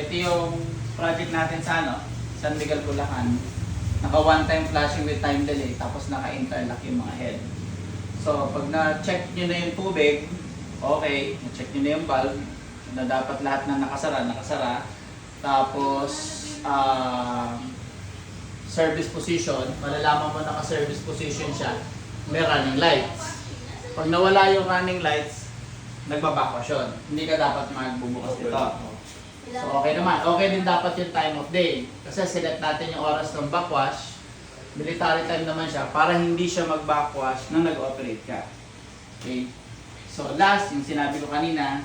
ito yung project natin sa San Miguel, Bulacan. Naka one-time flashing with time delay, tapos naka-interlock yung mga head. So, pag na-check nyo na yung tubig, okay, na-check nyo na yung valve, na dapat lahat na nakasara. Tapos, service position, malalaman mo naka-service position siya, may running lights. Pag nawala yung running lights, nagbabakasyon. Hindi ka dapat magbubukas dito. So okay naman. Okay din dapat yung time of day. Kasi select natin yung oras ng backwash. Military time naman siya para hindi siya mag-backwash nang nag-operate ka. Okay? So last, yung sinabi ko kanina,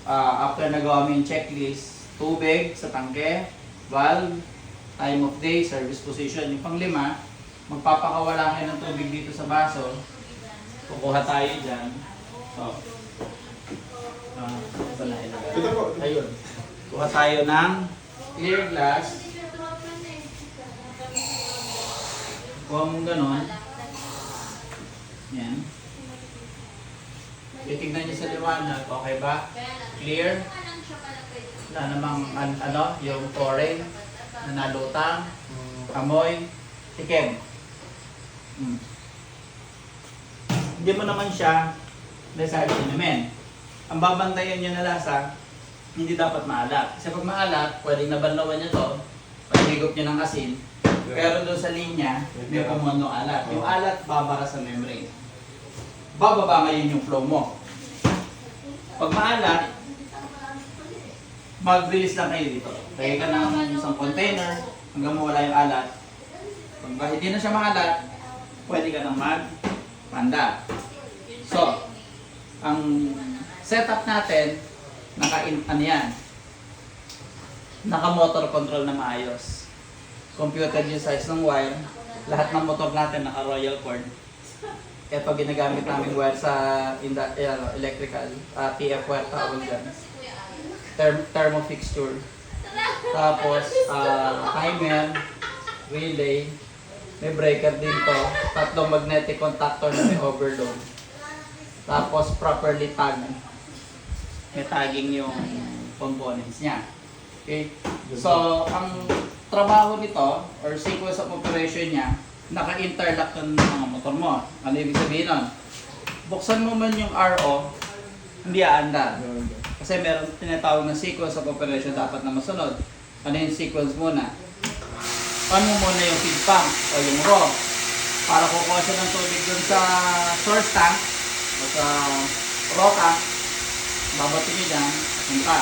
after nagawa mo yung checklist, tubig sa tangke, valve, time of day, service position. Yung pang-5, magpapakawala kayo ng tubig dito sa baso. Kukuha tayo dyan. So, ayun. Kuha tayo ng clear glass. Kuha mong ganon. Yan. Titignan niyo sa liwanag. Okay ba? Clear. Wala namang yung chlorine na nalutang, amoy, tikim. Hindi mo naman siya design inumin. Ang babantayan nyo na lasa, hindi dapat maalat. Kasi pag maalat, pwedeng nabanlawan nyo to, pag-higop nyo ng asin, pero doon sa linya, may kumandong alat. Yung alat, babara sa membrane. Bababa ngayon yung flow mo. Pag maalat, mag-release lang kayo dito. Kaya ka ng isang container, hanggang mawala yung alat. Pag hindi na siya maalat, pwede ka nang mag-panda. So, ang setup natin, naka-motor control na maayos. Computed yung size ng wire. Lahat ng motor natin naka-royal cord. Ito ginagamit namin wire sa electrical, TF wire tawag dyan. Thermo fixture. Tapos, timer, relay, may breaker din to. 3 magnetic contactor na may overload. Tapos, properly tagged. May tagging yung components niya. Okay? So, ang trabaho nito, or sequence of operation niya, naka-interlock ng mga motor mo. Ano ibig sabihin nun? Buksan mo man yung RO, hindi aandar. Kasi meron tinatawag na sequence of operation dapat na masunod. Ano yung sequence muna? Paano muna yung feed pump o yung raw? Para kukuha siya ng tubig dun sa source tank o sa raw tank, babato nyo dyan, punta.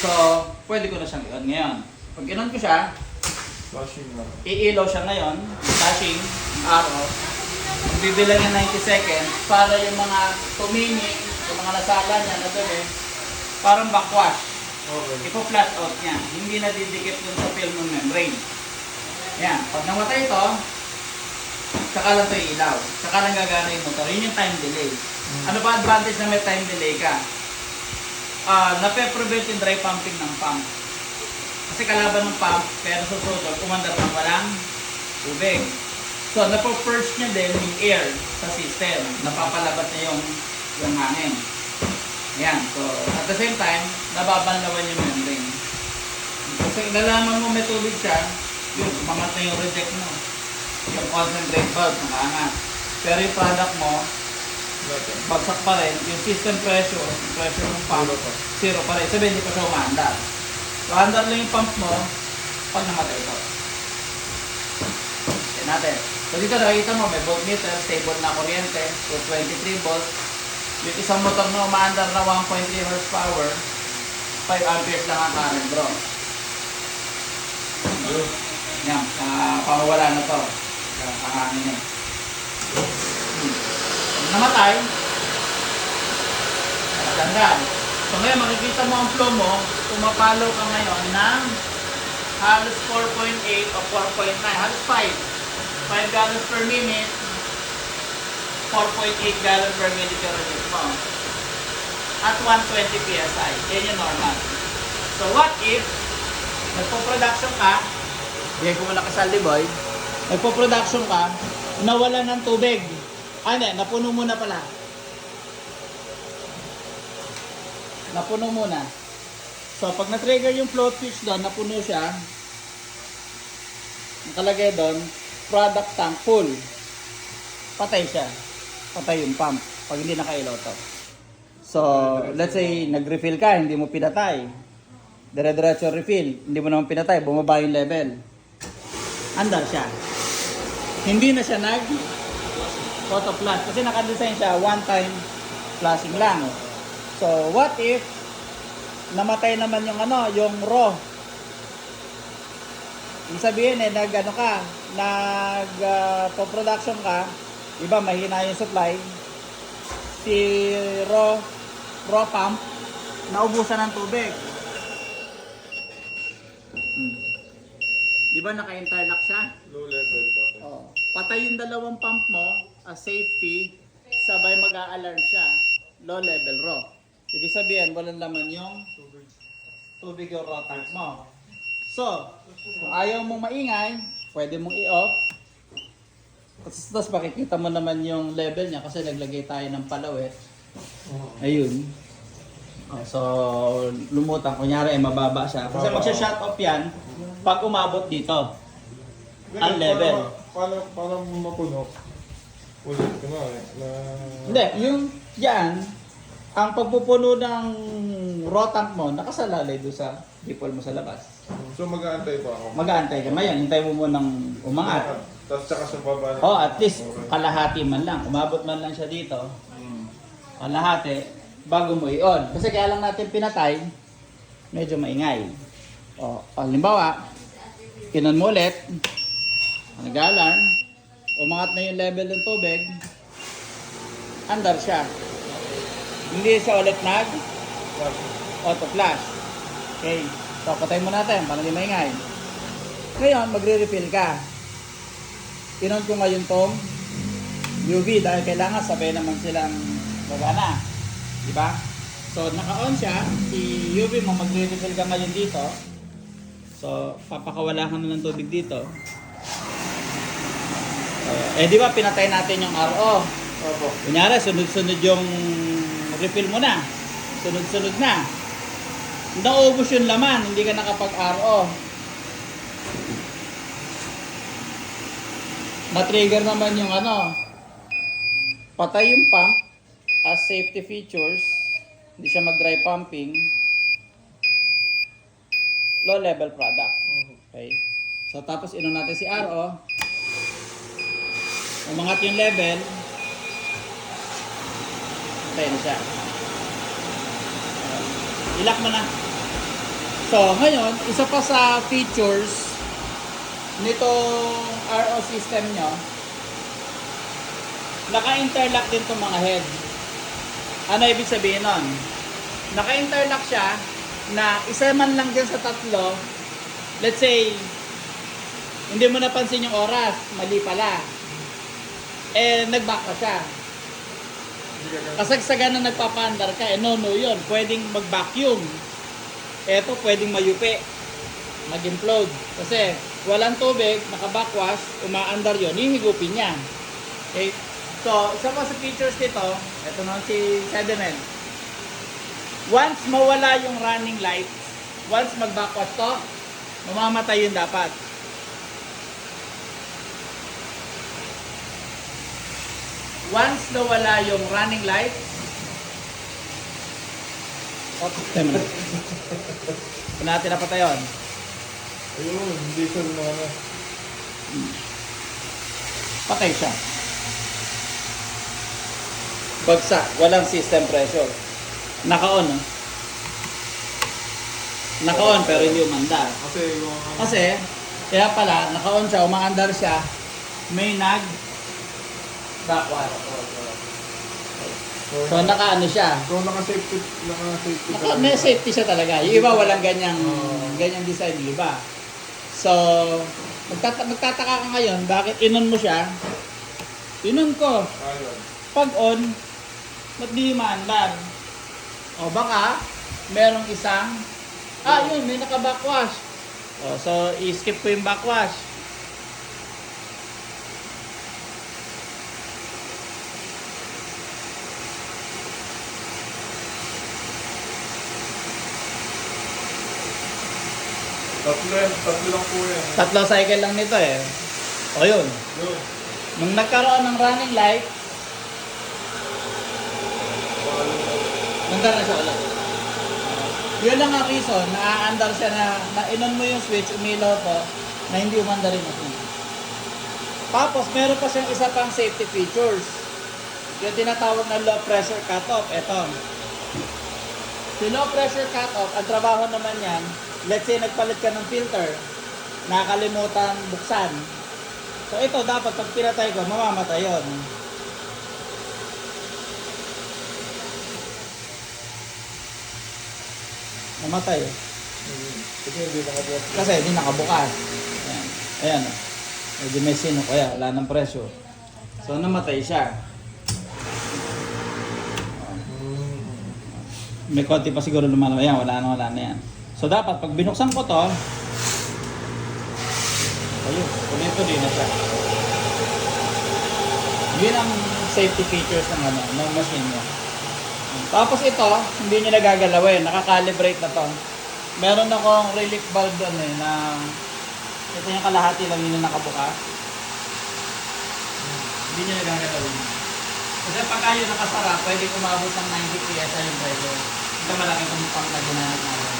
So, pwede ko na siyang i-on ngayon. Pag in-on ko siya, iilaw siya ngayon, flashing, yung arrow. Magbibilang ng 90 seconds para yung mga tumingin, yung mga nasala niya na dumi, parang backwash. Okay. Ipo-flash out niya. Hindi na didikit dun sa film ng membrane. Yan. Pag namatay ito, saka lang ito ilaw. Saka lang gagana yung motor. Yun yung time delay. Ano ba advantage na may time delay ka? Nape-prevent yung dry pumping ng pump. Kasi kalaban ng pump, pero susunod, umandar ng walang tubig. So, napo-purge niya din yung air sa system. Napapalabas niya yung hangin. Yan. So, at the same time, nababanlawan yung membrane. Kasi nalaman mo may tubig siya, yun, umangat na yung reject mo. Yung concentrate valve, nakaangat. Pero yung product mo, bagsak pa rin. Yung system pressure, yung pressure ng pump, zero pa rin. Sabihin, hindi pa siya umaandar. So, andar lang yung pump mo, pag namatay ito. Yan natin. So, dito nakikita mo, may voltmeter, stable na kuryente, 23 volts. Yung isang motor na umaandar na 1.3 horsepower, 5 amperes lang ang current draw. Yan, pamawala na to. Kakangin niya. Namatay, tandaan. So ngayon, makikita mo ang flow mo, pumapalo ka ngayon ng halos 4.8 o 4.9, halos 5. 5 gallons per minute, 4.8 gallons per minute yung release mo. At 120 PSI. Yan yung normal. So what if, nagpo-production ka, bigyan ko muna ka Saldi Boy, nagpo-production ka, nawala ng tubig. Hindi, napuno muna pala. Napuno muna. So, pag na-trigger yung float switch doon, napuno siya, nakalagay doon, product tank full. Patay siya. Patay yung pump pag hindi nakailoto. So, let's say, nag-refill ka, hindi mo pinatay. Dire-diretso refill, hindi mo naman pinatay, bumaba yung level. Andar siya. Hindi na siya auto flush kasi naka-design siya one-time flushing lang. So, what if namatay naman yung yung raw. Ibig sabihin production ka, iba mahina yung supply, si raw pump, naubusan ng tubig. Di ba naka-interlock siya? Low level pa. Oh. Patay yung dalawang pump mo as safety, sabay mag-a-alarm siya. Low level raw. Ibig sabihin, walang laman yung tubig yung raw tank mo. So, kung ayaw mong maingay, pwede mong i-off. Tapos makikita mo naman yung level niya kasi naglagay tayo ng palawet. Ayun. Oh, so, lumutang. Kunyari, mababa siya. Kasi magsha-shut off yan pag umabot dito. Ang level. Para mapuno. Ulit ko na Hindi, yung yan, ang pagpupuno ng raw tank mo, nakasalalay doon sa dipol mo sa labas. So mag-aantay pa ako? Mag-aantay ka. Mayan, hintay mo munang umangat. Tapos tsaka sa baba. Oh, at least kalahati man lang. Umabot man lang siya dito. Kalahati, bago mo i-on. Kasi kaya lang natin pinatay, medyo maingay. O, halimbawa, kinon mo ulit, nag-alarm, umangat na yung level ng tubig, andar siya. Hindi siya ulit auto flush. Okay, so patay mo natin para hindi maingay. Ngayon, magre-refill ka. Kinon ko ngayon tong UV dahil kailangan sabay naman silang gagana. Diba? So, naka-on siya. Si UV mo, magre-refill ka ngayon dito. So, papakawala ka na ng tubig dito. Di ba pinatay natin yung RO? Opo. Kunyari, sunod-sunod yung refill mo na. Sunod-sunod na. Naubos yung laman, hindi ka nakapag-RO. Na-trigger naman yung patay yung pump as safety features. Hindi siya mag-dry pumping. Low level product. Okay. So tapos inon natin si RO. Umangat yung level. Patay na siya. Ilock mo na. So ngayon, isa pa sa features nitong RO system nyo, naka-interlock din itong mga head. Ano ibig sabihin nun? Naka-interlock siya na isa man lang dyan sa tatlo. Let's say, hindi mo napansin yung oras, mali pala. Nag-back na siya. Kasagsagan na nagpapaandar ka, no yun. Pwedeng mag-vacuum. Eto, pwedeng mayupi. Mag-implode. Kasi, walang tubig, naka-backwash, umaandar yun, hihigupin niya. Okay? So, isa pa sa features nito, ito na si sediment. Once mawala yung running light, once mag-backwash to, mamamatay yun dapat. Once nawala yung running light, tayo mo na. Kung natin napatay yun. Ayun, hindi siya na. Patay siya. Bagsak, walang system pressure. Naka-on, no? Naka-on pero hindi umandar. Kasi, kaya pala, naka-on siya, umaandar siya, may backwash. So, naka-ano siya. So, naka-safety. May safety siya talaga. Yung iba walang ganyang design, yung iba. So, magtataka ka ngayon, bakit inon mo siya? Inon ko. Pag on, ba't di maandar? O baka, merong isang, yun, may naka-backwash. O, so, i-skip ko yung backwash. Tatlo lang po yan. 3 cycle lang nito eh. O yun. Yun. Nung nagkaroon ng running light, nagkaroon na siya ulit. Yun lang ang reason, na-aandar siya na inon mo yung switch, umilaw to, na hindi umandar yung machine. Tapos, meron pa siyang isa pang safety features. Yung tinatawag na low pressure cutoff. Ito. Si low pressure cutoff, ang trabaho naman yan, let's say nagpalit ka ng filter, nakakalimutan buksan. So ito, dapat pag pinatay ko, mamamatay yun. Namatay. Kasi hindi nakabukas. Kasi hindi nakabukas. Ayan. Ayan. Medyo may sino kaya, wala ng presyo. So namatay siya. May konti pa siguro lumalaman. Ayan, wala na yan. So dapat pag binuksan ko to, ayun, tuloy-tuloy na siya. Yun ang safety features ng machine niya. Tapos ito, hindi niya nagagalawin. Nakakalibrate na to. Meron akong relief valve doon eh, na ito yung kalahati lang yun na nakabukas. Hindi niya nagagalawin. Kasi pag yun nakasara, pwede umabot ng 90 PSI yung pressure. Ito malaking kumpang na ginamit natin.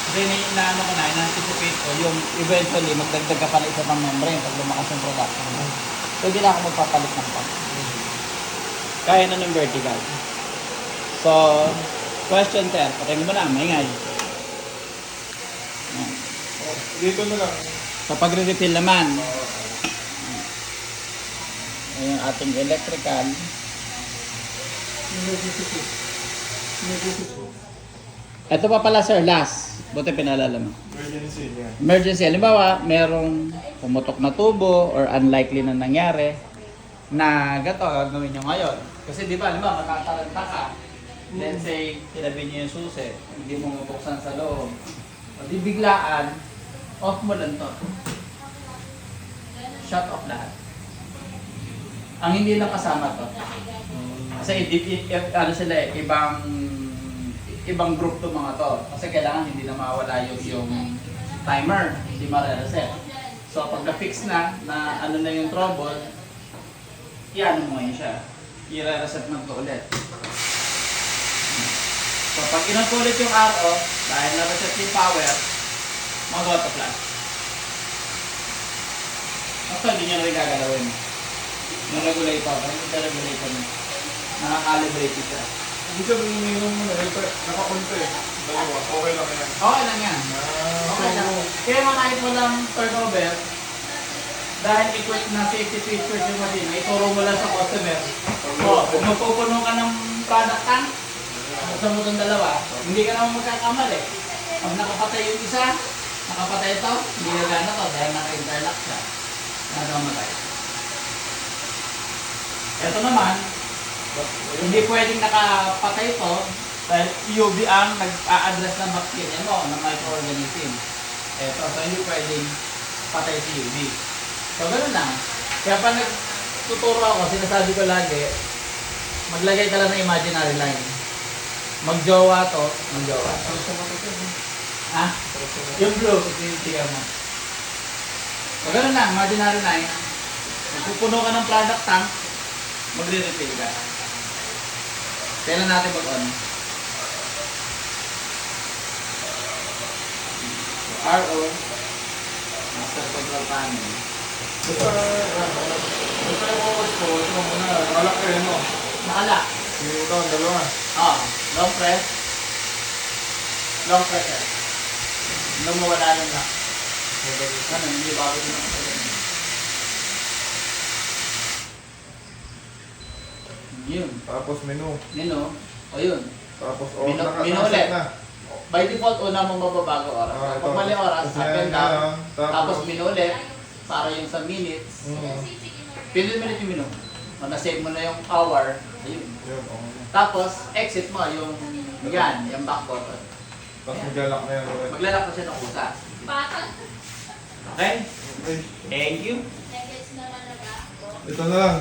Kasi inaano ko na, in-anticipate ko yung eventually magdagdag ka pa na isa pang membrane pag lumakas yung production. So hindi na ako magpapalit ng pump. Kaya na ng vertical. So, question 10. Patayin mo na, maingay. Ayan. Dito na lang. Sa pagre-refill naman, yung ating electrical. Ito pa pala sir, last. Buti pinalala mo. Emergency yan. Emergency, halimbawa, merong pumutok na tubo or unlikely na nangyari na gato gagawin nyo ngayon. Kasi di ba, halimbawa, matataranta ka. Let's say, tinabi nyo yung susi, hindi mo mabuksan sa loob. O di biglaan, off mo lang to. Shut off lahat. Ang hindi lang kasama to. Kasi ano sila eh, ibang group to mga to. Kasi kailangan hindi na mawala yung timer, hindi ma-reset. So pag na-fix na ano na yung trouble, i-ano mo yun siya. I-reset mo ito ulit. So pag inon ko ulit yung RO, dahil na-reset yung power, mag-auto flash. Basta hindi nyo na rin gagalawin. Yung regulator, yung regulator mo. Nakakalibrate siya. Hindi siya ininom mo na. Nakapunta eh. Dalawa. Okay lang yan. Okay lang yan. Okay lang. Kaya makahit mo lang turnover, dahil equip na safety features yung machine, ituro mo lang sa customer. Kung magpupuno ka ng product tank, buksan mo itong dalawa, hindi ka naman magkakamali. Pag nakapatay yung isa, nakapatay ito, hindi na gana to dahil naka-interlock siya. Nakamatay. Ito naman, hindi pwedeng nakapatay ito dahil UV ang nag-a-address ng bacteria mo, ng microorganism. Ito, so hindi pwedeng patay si UV. So, gano'n lang. Kaya pa nagtuturo ako, sinasabi ko lagi, maglagay ka lang ng imaginary line. Magjowa to, magjowa. Ha? Yung blue, tingnan mo. So, gano'n lang, imaginary line. Magpupuno ka ng product tank, magre-refill ka. Kailan natin mag-on? So, RO, Master Control Panel. Basta yung oras ko, ito mo na. Alak kayo no? Nakala. Ito ang dalawa. Long press. Long pressure. Nung mawala yung lock. Ano, hindi bago din ako sa ganyan. Yun. Tapos menu. Nino. O yun. Tapos Menu nakaset ulit. na. By default, una mong mababago oras. Ah, ito. Pag mali oras, Kasi up and yan down. lang. Tapos menu ulit. Para yung sa minutes. Pinili mo yung menu. Pag na-save mo na yung hour, ayun. Yun, okay. Tapos, exit mo yung yan, yung back button. Tapos maglalak na yan ulit. Maglalak mo siya ng kusa. Okay? Okay. Thank you. Ito na lang.